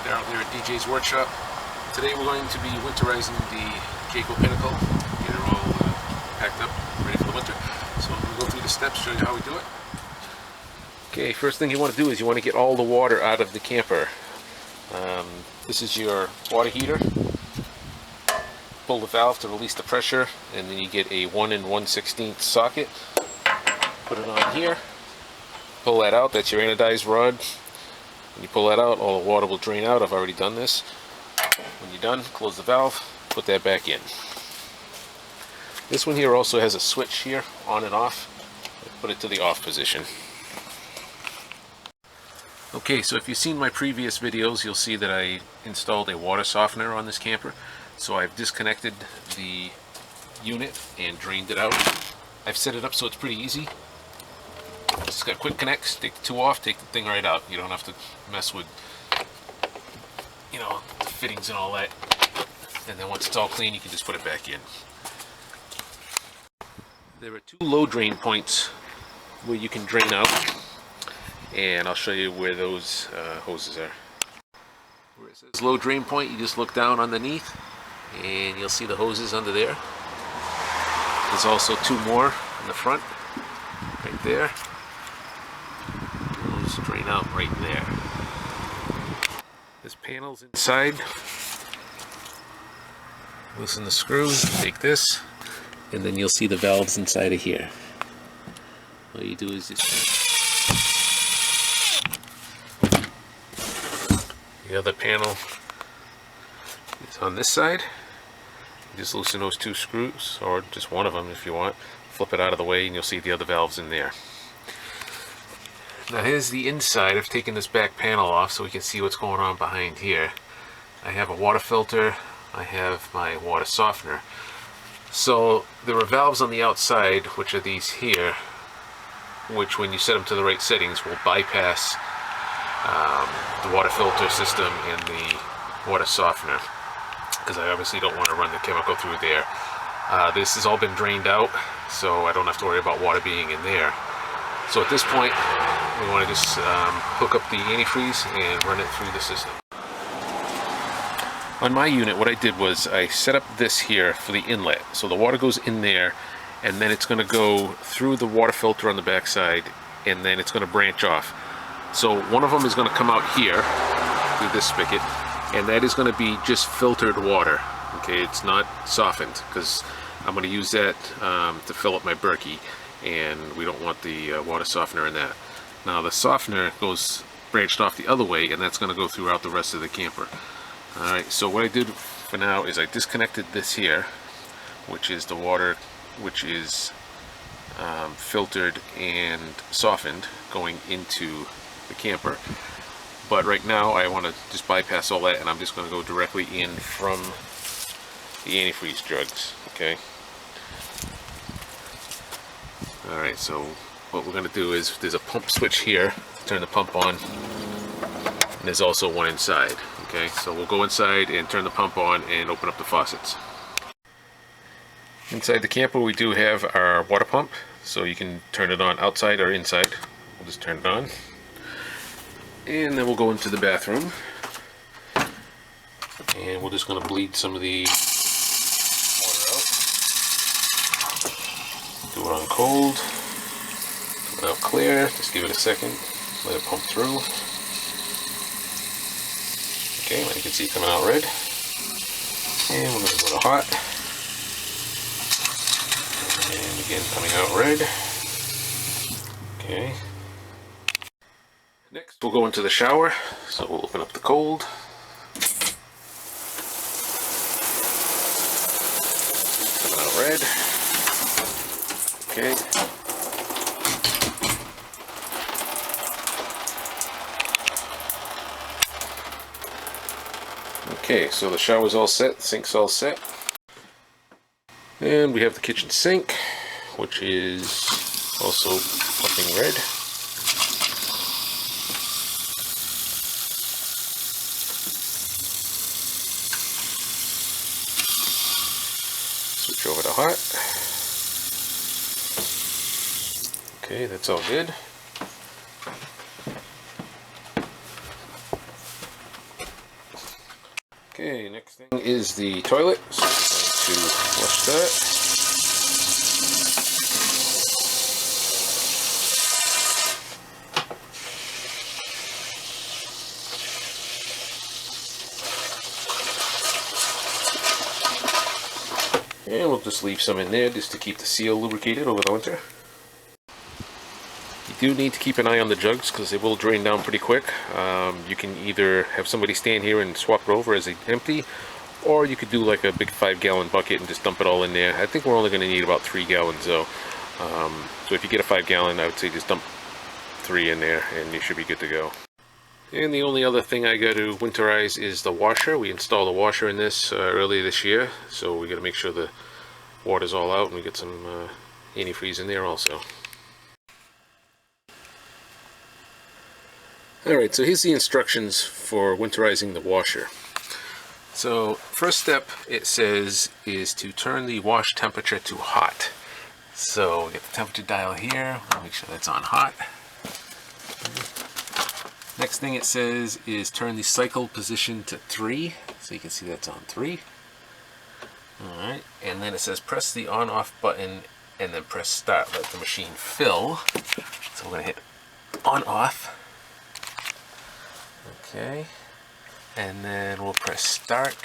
They're out there at DJ's workshop. Today we're going to be winterizing the Jayco Pinnacle. Get it all packed up, ready for the winter. So we'll go through the steps, show you how we do it. Okay, first thing you want to do is you want to get all the water out of the camper. This is your water heater. Pull the valve to release the pressure, and then you get a 1 1/16 socket. Put it on here. Pull that out. That's your anodized rod. When you pull that out, all the water will drain out. I've already done this. When you're done, close the valve, put that back in. This one here also has a switch here, on and off. Put it to the off position. Okay, so if you've seen my previous videos, you'll see that I installed a water softener on this camper. So I've disconnected the unit and drained it out. I've set it up so it's pretty easy. It's got quick connects. Take the two off, take the thing right out. You don't have to mess with, you know, the fittings and all that. And then once it's all clean, you can just put it back in. There are two low drain points where you can drain out, and I'll show you where those hoses are. Where it says low drain point, you just look down underneath and you'll see the hoses under there. There's also two more in the front, right there. Those drain out right there. There's panels inside. Loosen the screws, take this, and then you'll see the valves inside of here. All you do is just... The other panel is on this side. You just loosen those two screws, or just one of them if you want. Flip it out of the way and you'll see the other valves in there. Now here's the inside. I've taken this back panel off so we can see what's going on behind here. I have a water filter. I have my water softener. So there are valves on the outside, which are these here, which when you set them to the right settings will bypass the water filter system and the water softener, because I obviously don't want to run the chemical through there. This has all been drained out, so I don't have to worry about water being in there. So at this point, we want to just hook up the antifreeze and run it through the system. On my unit, what I did was I set up this here for the inlet. So the water goes in there, and then it's going to go through the water filter on the back side, and then it's going to branch off. So one of them is going to come out here through this spigot, and that is going to be just filtered water. Okay, it's not softened, because I'm going to use that to fill up my Berkey, and we don't want the water softener in that. Now the softener goes branched off the other way, and that's going to go throughout the rest of the camper. Alright, so what I did for now is I disconnected this here, which is the water which is filtered and softened going into the camper. But right now I want to just bypass all that, and I'm just going to go directly in from the antifreeze jugs. Okay. Alright, so what we're going to do is there's a pump switch here. Turn the pump on, and there's also one inside. Okay, so we'll go inside and turn the pump on and open up the faucets. Inside the camper we do have our water pump, so you can turn it on outside or inside. We'll just turn it on. And then we'll go into the bathroom, and we're just going to bleed some of the water out. Do it on cold, do it out clear, just give it a second, let it pump through. Okay, well, you can see it coming out red. And we're going to go to hot. And again, coming out red. Okay. Next, we'll go into the shower. So we'll open up the cold. Coming out red. Okay. Okay, so the shower's all set, the sink's all set. And we have the kitchen sink, which is also pumping red. Switch over to hot. Okay, that's all good. Okay, next thing is the toilet, so I'm going to flush that. And we'll just leave some in there just to keep the seal lubricated over the winter. You do need to keep an eye on the jugs because they will drain down pretty quick. You can either have somebody stand here and swap it over as they empty, or you could do like a big 5-gallon bucket and just dump it all in there. I think we're only going to need about 3 gallons though. So if you get a 5-gallon, I would say just dump 3 in there and you should be good to go. And the only other thing I got to winterize is the washer. We installed a washer in this earlier this year, so we got to make sure the water's all out and we get some antifreeze in there also. Alright, so here's the instructions for winterizing the washer. So first step, it says, is to turn the wash temperature to hot. So we get the temperature dial here, we'll make sure that's on hot. Next thing it says is turn the cycle position to 3, so you can see that's on 3. Alright, and then it says press the on-off button and then press start, let the machine fill. So we're going to hit on-off. Okay, and then we'll press start.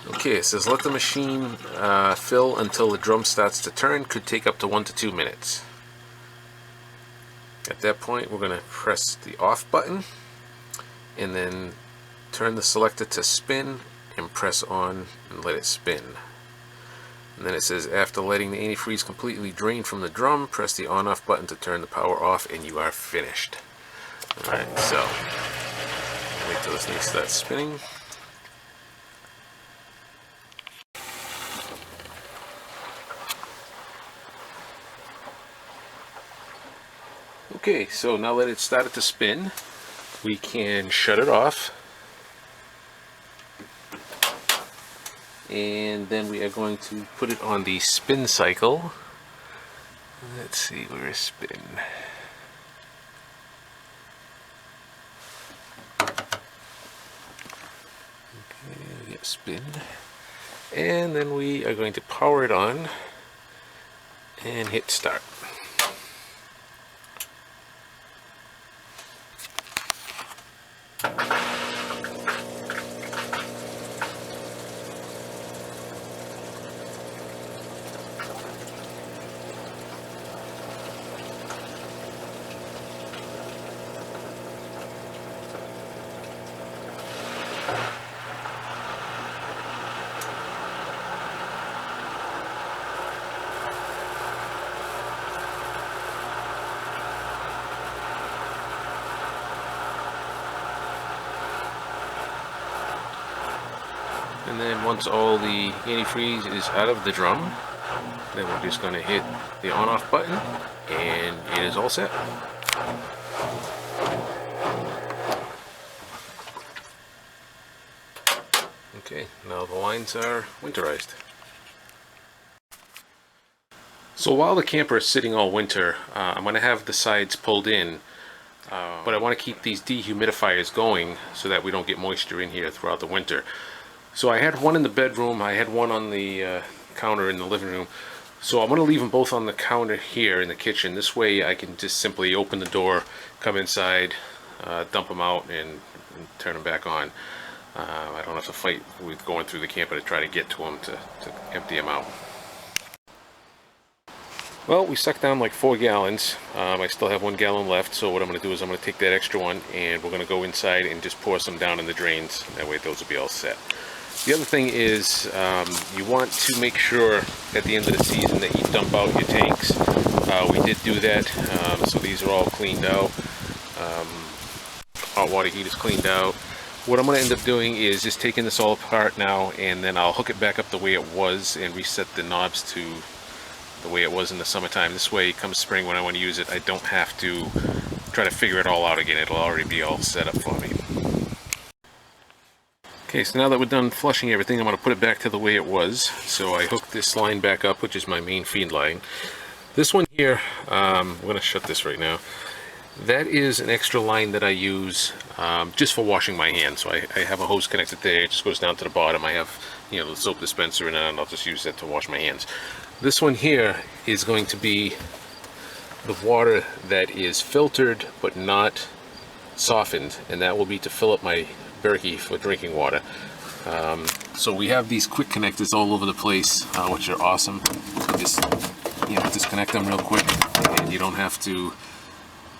Okay, it says let the machine fill until the drum starts to turn. Could take up to 1 to 2 minutes. At that point, we're going to press the off button and then turn the selector to spin and press on and let it spin. And then it says after letting the antifreeze completely drain from the drum, press the on-off button to turn the power off and you are finished. Alright, so wait till this thing starts spinning. Okay, so now that it's started to spin, we can shut it off. And then we are going to put it on the spin cycle. Let's see, where is spin? Okay, we get spin. And then we are going to power it on and hit start. And then once all the antifreeze is out of the drum, then we're just going to hit the on-off button and it is all set. Okay, now the lines are winterized. So while the camper is sitting all winter, I'm going to have the sides pulled in, but I want to keep these dehumidifiers going so that we don't get moisture in here throughout the winter. So I had one in the bedroom, I had one on the counter in the living room. So I'm going to leave them both on the counter here in the kitchen. This way I can just simply open the door, come inside, dump them out and turn them back on. I don't have to fight with going through the camper to try to get to them to empty them out. Well, we sucked down like 4 gallons. I still have 1 gallon left, so what I'm going to do is I'm going to take that extra one and we're going to go inside and just pour some down in the drains. That way those will be all set. The other thing is you want to make sure at the end of the season that you dump out your tanks. We did do that, so these are all cleaned out. Hot water heat is cleaned out. What I'm going to end up doing is just taking this all apart now, and then I'll hook it back up the way it was and reset the knobs to the way it was in the summertime. This way, come spring when I want to use it, I don't have to try to figure it all out again. It'll already be all set up for me. Okay, so now that we're done flushing everything, I'm going to put it back to the way it was. So I hooked this line back up, which is my main feed line. This one here, I'm going to shut this right now. That is an extra line that I use just for washing my hands. So I have a hose connected there. It just goes down to the bottom. I have, you know, the soap dispenser in it, and I'll just use that to wash my hands. This one here is going to be the water that is filtered but not softened, and that will be to fill up my Berkey for drinking water. So we have these quick connectors all over the place, which are awesome. Just, you know, disconnect them real quick, and you don't have to,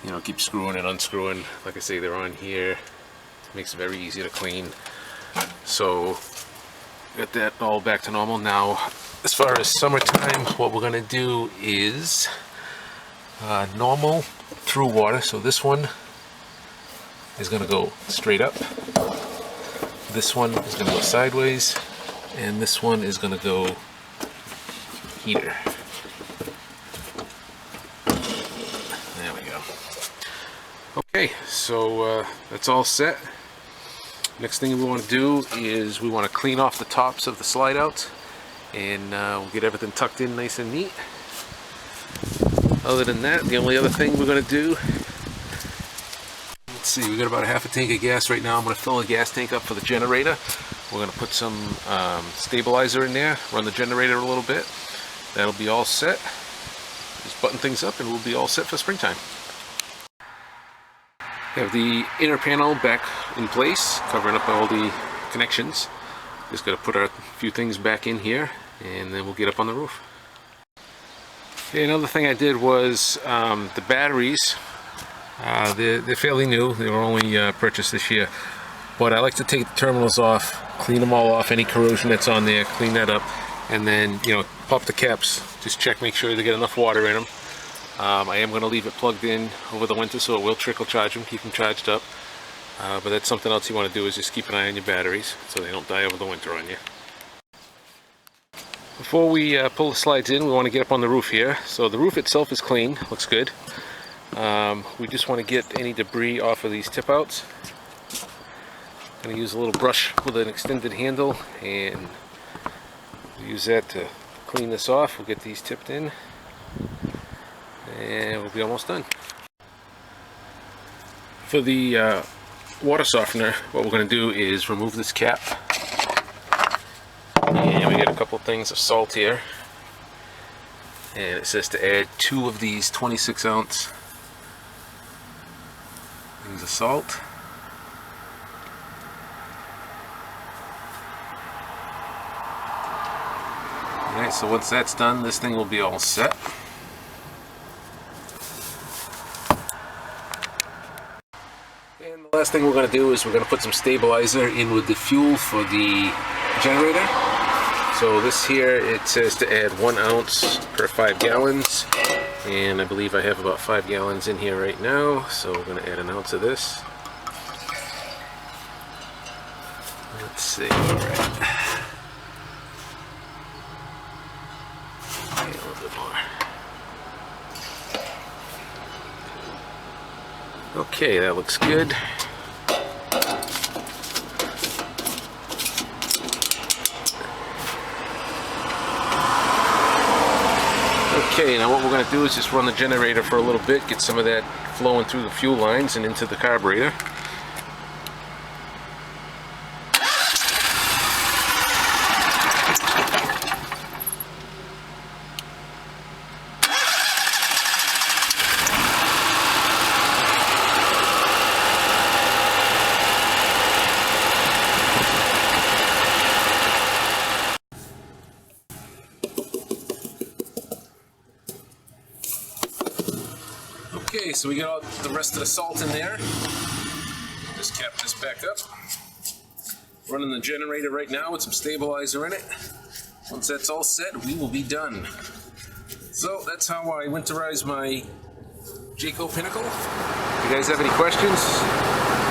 you know, keep screwing and unscrewing. Like I say, they're on here. It makes it very easy to clean. So got that all back to normal. Now, as far as summertime, what we're gonna do is normal through water. So this one is gonna go straight up. This one is gonna go sideways, and this one is gonna go heater. There we go. Okay, so that's all set. Next thing we want to do is we want to clean off the tops of the slide outs, and we'll get everything tucked in nice and neat. Other than that, the only other thing we're going to do, let's see, we got about a half a tank of gas right now. I'm going to fill the gas tank up for the generator. We're going to put some stabilizer in there, run the generator a little bit. That'll be all set. Just button things up and we'll be all set for springtime. Have the inner panel back in place, covering up all the connections. Just got to put a few things back in here, and then we'll get up on the roof. Okay, another thing I did was the batteries. They're fairly new. They were only purchased this year. But I like to take the terminals off, clean them all off, any corrosion that's on there, clean that up, and then, you know, pop the caps. Just check, make sure they get enough water in them. I am going to leave it plugged in over the winter, so it will trickle charge them, keep them charged up. But that's something else you want to do, is just keep an eye on your batteries so they don't die over the winter on you. Before we pull the slides in, we want to get up on the roof here. So the roof itself is clean, looks good. We just want to get any debris off of these tip outs. I'm going to use a little brush with an extended handle, and use that to clean this off. We'll get these tipped in, and we'll be almost done. For the water softener, what we're going to do is remove this cap, and we get a couple things of salt here, and it says to add 2 of these 26-ounce things of salt. Alright, so once that's done, this thing will be all set. And the last thing we're going to do is we're going to put some stabilizer in with the fuel for the generator. So this here, it says to add 1 ounce per 5 gallons. And I believe I have about 5 gallons in here right now. So we're going to add 1 ounce of this. Let's see, alright. Okay, that looks good. Okay, now what we're going to do is just run the generator for a little bit, get some of that flowing through the fuel lines and into the carburetor. Okay, so we got all the rest of the salt in there. Just cap this back up. Running the generator right now with some stabilizer in it. Once that's all set, we will be done. So that's how I winterize my Jayco Pinnacle. If you guys have any questions,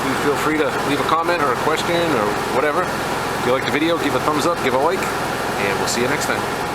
please feel free to leave a comment or a question or whatever. If you like the video, give a thumbs up, give a like, and we'll see you next time.